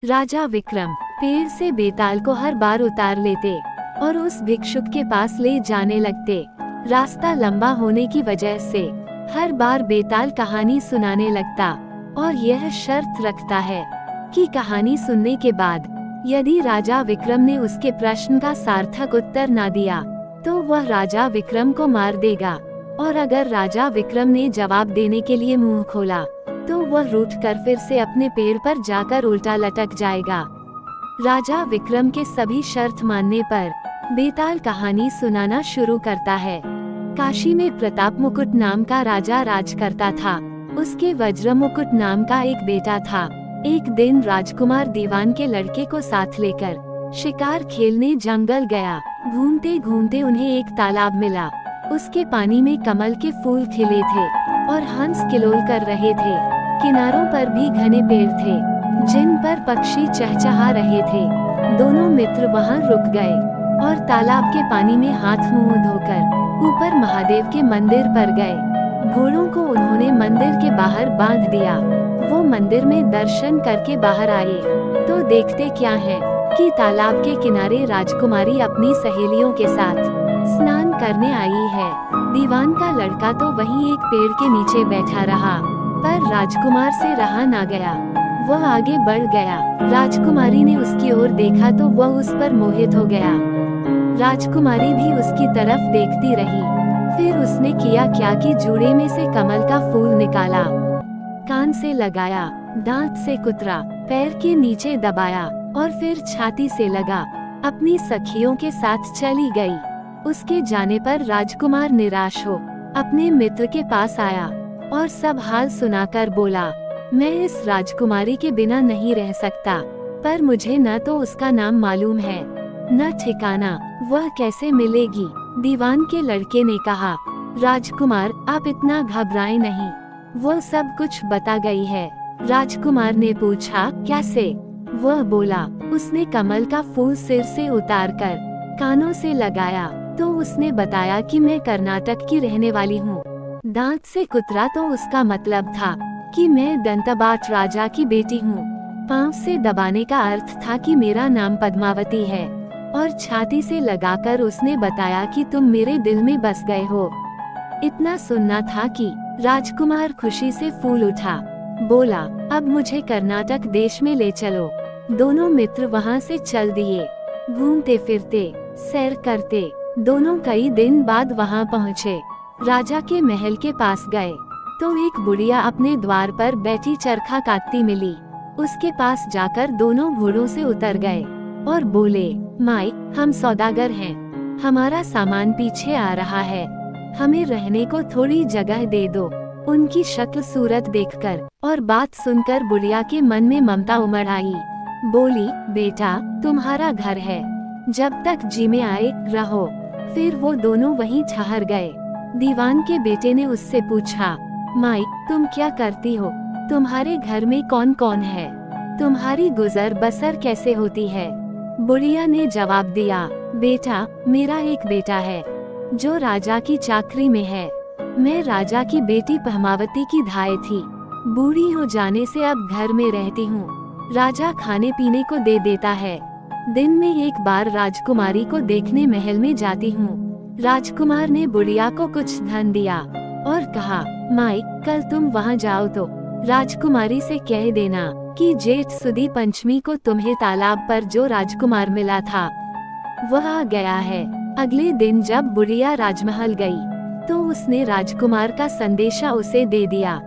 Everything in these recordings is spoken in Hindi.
राजा विक्रम पेड़ से बेताल को हर बार उतार लेते और उस भिक्षुक के पास ले जाने लगते। रास्ता लंबा होने की वजह से हर बार बेताल कहानी सुनाने लगता और यह शर्त रखता है कि कहानी सुनने के बाद यदि राजा विक्रम ने उसके प्रश्न का सार्थक उत्तर ना दिया तो वह राजा विक्रम को मार देगा, और अगर राजा विक्रम ने जवाब देने के लिए मुंह खोला तो वह रूठकर फिर से अपने पेड़ पर जाकर उल्टा लटक जाएगा। राजा विक्रम के सभी शर्त मानने पर बेताल कहानी सुनाना शुरू करता है। काशी में प्रताप मुकुट नाम का राजा राज करता था। उसके वज्र मुकुट नाम का एक बेटा था। एक दिन राजकुमार दीवान के लड़के को साथ लेकर शिकार खेलने जंगल गया। घूमते घूमते उन्हें एक तालाब मिला। उसके पानी में कमल के फूल खिले थे और हंस किलोल कर रहे थे। किनारों पर भी घने पेड़ थे जिन पर पक्षी चहचहा रहे थे। दोनों मित्र वहां रुक गए और तालाब के पानी में हाथ मुंह धोकर ऊपर महादेव के मंदिर पर गए। घोड़ों को उन्होंने मंदिर के बाहर बांध दिया। वो मंदिर में दर्शन करके बाहर आए तो देखते क्या है कि तालाब के किनारे राजकुमारी अपनी सहेलियों के साथ स्नान करने आई है। दीवान का लड़का तो वहीं एक पेड़ के नीचे बैठा रहा, पर राजकुमार से रहा ना गया। वह आगे बढ़ गया। राजकुमारी ने उसकी ओर देखा तो वह उस पर मोहित हो गया। राजकुमारी भी उसकी तरफ देखती रही। फिर उसने किया क्या कि जूड़े में से कमल का फूल निकाला, कान से लगाया, दांत से कुतरा, पैर के नीचे दबाया और फिर छाती से लगा। अपनी सखियों के साथ चली गई। उसके जाने पर राजकुमार निराश हो अपने मित्र के पास आया और सब हाल सुनाकर बोला, मैं इस राजकुमारी के बिना नहीं रह सकता, पर मुझे न तो उसका नाम मालूम है न ठिकाना, वह कैसे मिलेगी। दीवान के लड़के ने कहा, राजकुमार आप इतना घबराएं नहीं, वह सब कुछ बता गई है। राजकुमार ने पूछा, कैसे? वह बोला, उसने कमल का फूल सिर से उतारकर कानों से लगाया तो उसने बताया कि मैं कर्नाटक की रहने वाली हूँ। दांत से कुतरा तो उसका मतलब था कि मैं दंतबाट राजा की बेटी हूँ। पांव से दबाने का अर्थ था कि मेरा नाम पद्मावती है, और छाती से लगाकर उसने बताया कि तुम मेरे दिल में बस गए हो। इतना सुनना था कि राजकुमार खुशी से फूल उठा। बोला, अब मुझे कर्नाटक देश में ले चलो। दोनों मित्र वहां से चल दिए। घूमते फिरते सैर करते दोनों कई दिन बाद वहां पहुँचे। राजा के महल के पास गए तो एक बुढ़िया अपने द्वार पर बैठी चरखा काटती मिली। उसके पास जाकर दोनों घोड़ों से उतर गए और बोले, माई हम सौदागर हैं, हमारा सामान पीछे आ रहा है, हमें रहने को थोड़ी जगह दे दो। उनकी शक्ल सूरत देखकर और बात सुनकर बुढ़िया के मन में ममता उमड़ आई। बोली, बेटा तुम्हारा घर है, जब तक जी में आए रहो। फिर वो दोनों वहीं ठहर गए। दीवान के बेटे ने उससे पूछा, माई तुम क्या करती हो? तुम्हारे घर में कौन कौन है? तुम्हारी गुजर बसर कैसे होती है? बुढ़िया ने जवाब दिया, बेटा मेरा एक बेटा है जो राजा की चाकरी में है। मैं राजा की बेटी पद्मावती की धाय थी। बूढ़ी हो जाने से अब घर में रहती हूँ। राजा खाने पीने को दे देता है। दिन में एक बार राजकुमारी को देखने महल में जाती हूँ। राजकुमार ने बुढ़िया को कुछ धन दिया और कहा, माई कल तुम वहाँ जाओ तो राजकुमारी से कह देना कि जेठ सुदी पंचमी को तुम्हें तालाब पर जो राजकुमार मिला था वह आ गया है। अगले दिन जब बुढ़िया राजमहल गई तो उसने राजकुमार का संदेशा उसे दे दिया।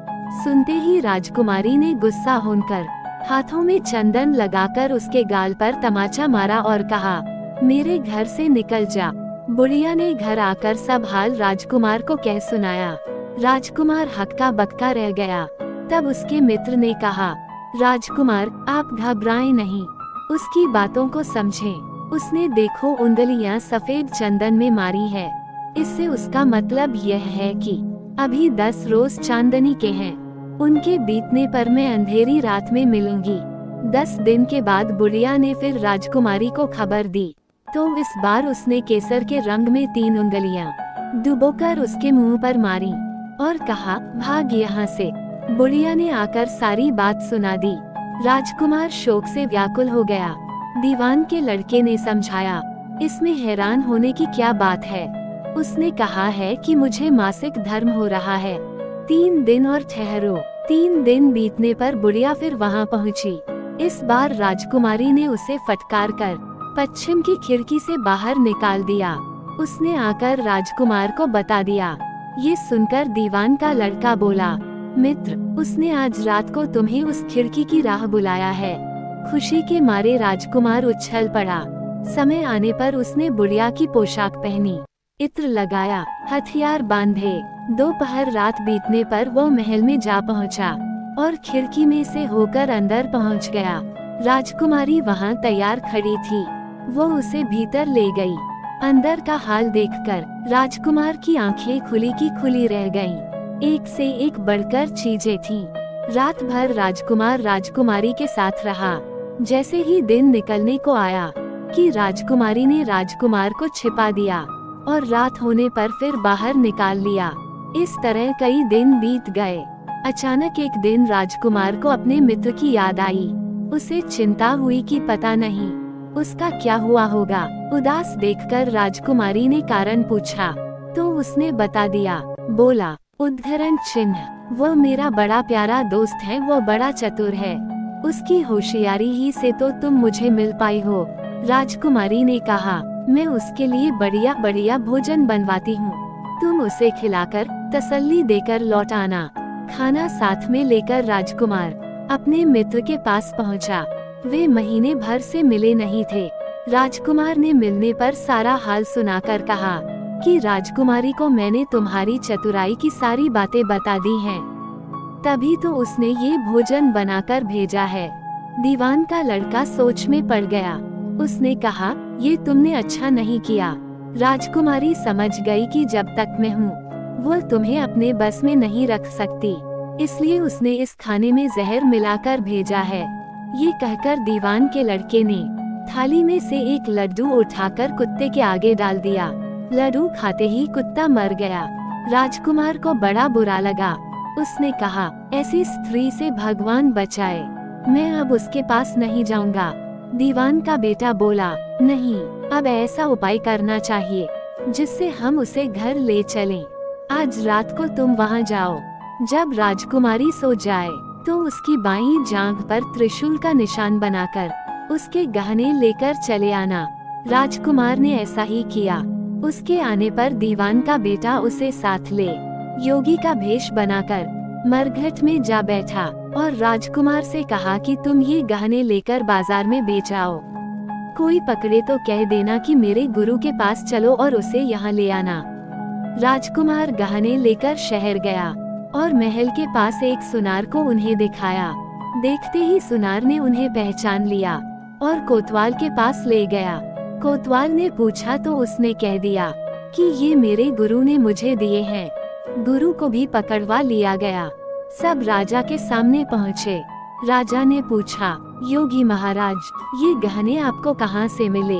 सुनते ही राजकुमारी ने गुस्सा होकर हाथों में चंदन लगाकर उसके गाल पर तमाचा मारा और कहा, मेरे घर से निकल जा। बुढ़िया ने घर आकर सब हाल राजकुमार को कह सुनाया। राजकुमार हक्का बक्का रह गया। तब उसके मित्र ने कहा, राजकुमार आप घबराएं नहीं, उसकी बातों को समझें। उसने देखो उंगलियां सफेद चंदन में मारी है, इससे उसका मतलब यह है कि अभी 10 रोज चांदनी के हैं। उनके बीतने पर मैं अंधेरी रात में मिलूंगी। 10 दिन के बाद बुढ़िया ने फिर राजकुमारी को खबर दी तो इस बार उसने केसर के रंग में 3 उंगलियां डुबोकर उसके मुंह पर मारी और कहा, भाग यहाँ से। बुढ़िया ने आकर सारी बात सुना दी। राजकुमार शोक से व्याकुल हो गया। दीवान के लड़के ने समझाया, इसमें हैरान होने की क्या बात है। उसने कहा है कि मुझे मासिक धर्म हो रहा है। 3 दिन और ठहरो। 3 दिन बीतने पर बुढ़िया फिर वहाँ पहुँची। इस बार राजकुमारी ने उसे फटकार कर पश्चिम की खिड़की से बाहर निकाल दिया। उसने आकर राजकुमार को बता दिया। ये सुनकर दीवान का लड़का बोला, मित्र, उसने आज रात को तुम्हें उस खिड़की की राह बुलाया है। खुशी के मारे राजकुमार उछल पड़ा। समय आने पर उसने बुढ़िया की पोशाक पहनी, इत्र लगाया, हथियार बांधे। दोपहर रात बीतने पर वो महल में जा पहुंचा और खिड़की में से होकर अंदर पहुंच गया। राजकुमारी वहां तैयार खड़ी थी। वो उसे भीतर ले गई। अंदर का हाल देखकर राजकुमार की आंखें खुली की खुली रह गईं। एक से एक बढ़कर चीजें थीं। रात भर राजकुमार राजकुमारी के साथ रहा। जैसे ही दिन निकलने को आया कि राजकुमारी ने राजकुमार को छिपा दिया और रात होने पर फिर बाहर निकाल लिया। इस तरह कई दिन बीत गए। अचानक एक दिन राजकुमार को अपने मित्र की याद आई। उसे चिंता हुई कि पता नहीं उसका क्या हुआ होगा। उदास देखकर राजकुमारी ने कारण पूछा तो उसने बता दिया। बोला, उद्धरण चिन्ह, वो मेरा बड़ा प्यारा दोस्त है। वो बड़ा चतुर है। उसकी होशियारी ही से तो तुम मुझे मिल पाई हो। राजकुमारी ने कहा, मैं उसके लिए बढ़िया बढ़िया भोजन बनवाती हूँ। तुम उसे खिलाकर तसल्ली देकर लौट आना। खाना साथ में लेकर राजकुमार अपने मित्र के पास पहुँचा। वे महीने भर से मिले नहीं थे। राजकुमार ने मिलने पर सारा हाल सुनाकर कहा कि राजकुमारी को मैंने तुम्हारी चतुराई की सारी बातें बता दी हैं। तभी तो उसने ये भोजन बनाकर भेजा है। दीवान का लड़का सोच में पड़ गया। उसने कहा, ये तुमने अच्छा नहीं किया। राजकुमारी समझ गई कि जब तक मैं हूँ वो तुम्हें अपने बस में नहीं रख सकती, इसलिए उसने इस खाने में जहर मिलाकर भेजा है। ये कहकर दीवान के लड़के ने थाली में से एक लड्डू उठाकर कुत्ते के आगे डाल दिया। लड्डू खाते ही कुत्ता मर गया। राजकुमार को बड़ा बुरा लगा। उसने कहा, ऐसी स्त्री से भगवान बचाए, मैं अब उसके पास नहीं जाऊंगा। दीवान का बेटा बोला, नहीं, अब ऐसा उपाय करना चाहिए जिससे हम उसे घर ले चलें। आज रात को तुम वहां जाओ। जब राजकुमारी सो जाए तो उसकी बाईं जांघ पर त्रिशूल का निशान बनाकर उसके गहने लेकर चले आना। राजकुमार ने ऐसा ही किया। उसके आने पर दीवान का बेटा उसे साथ ले योगी का भेष बनाकर मरघट में जा बैठा और राजकुमार से कहा कि तुम ये गहने लेकर बाजार में बेच आओ। कोई पकड़े तो कह देना कि मेरे गुरु के पास चलो और उसे यहाँ ले आना। राजकुमार गहने लेकर शहर गया और महल के पास एक सुनार को उन्हें दिखाया। देखते ही सुनार ने उन्हें पहचान लिया और कोतवाल के पास ले गया। कोतवाल ने पूछा तो उसने कह दिया कि ये मेरे गुरु ने मुझे दिए हैं। गुरु को भी पकड़वा लिया गया। सब राजा के सामने पहुँचे। राजा ने पूछा, योगी महाराज, ये गहने आपको कहाँ से मिले?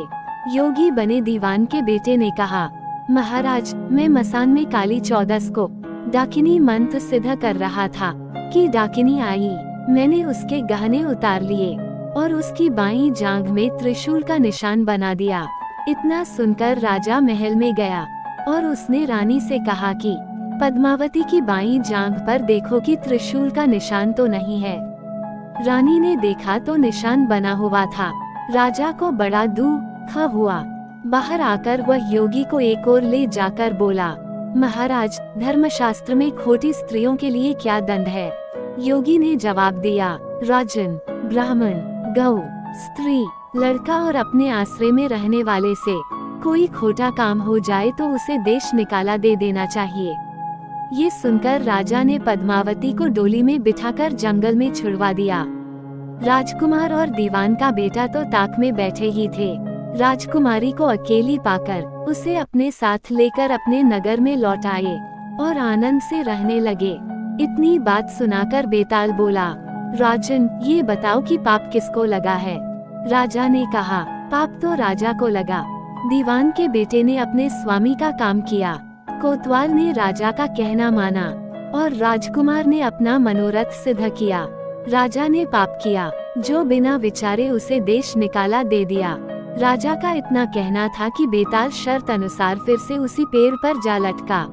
योगी बने दीवान के बेटे ने कहा, महाराज, मैं मसान में काली चौदस को डाकिनी मंत्र सिद्ध कर रहा था कि डाकिनी आई। मैंने उसके गहने उतार लिए और उसकी बाईं जांघ में त्रिशूल का निशान बना दिया। इतना सुनकर राजा महल में गया और उसने रानी से कहा कि पद्मावती की बाईं जांघ पर देखो कि त्रिशूल का निशान तो नहीं है। रानी ने देखा तो निशान बना हुआ था। राजा को बड़ा दुख हुआ। बाहर आकर वह योगी को एक ओर ले जाकर बोला, महाराज, धर्मशास्त्र में खोटी स्त्रियों के लिए क्या दंड है? योगी ने जवाब दिया, राजन, ब्राह्मण, गौ, स्त्री, लड़का और अपने आश्रय में रहने वाले से कोई खोटा काम हो जाए तो उसे देश निकाला दे देना चाहिए। ये सुनकर राजा ने पद्मावती को डोली में बिठाकर जंगल में छुड़वा दिया। राजकुमार और दीवान का बेटा तो ताक में बैठे ही थे। राजकुमारी को अकेली पाकर उसे अपने साथ लेकर अपने नगर में लौट आए और आनंद से रहने लगे। इतनी बात सुनाकर बेताल बोला, राजन, ये बताओ कि पाप किसको लगा है? राजा ने कहा, पाप तो राजा को लगा। दीवान के बेटे ने अपने स्वामी का काम किया। कोतवाल ने राजा का कहना माना और राजकुमार ने अपना मनोरथ सिद्ध किया। राजा ने पाप किया, जो बिना विचारे उसे देश निकाला दे दिया। राजा का इतना कहना था कि बेताल शर्त अनुसार फिर से उसी पेड़ पर जा लटका।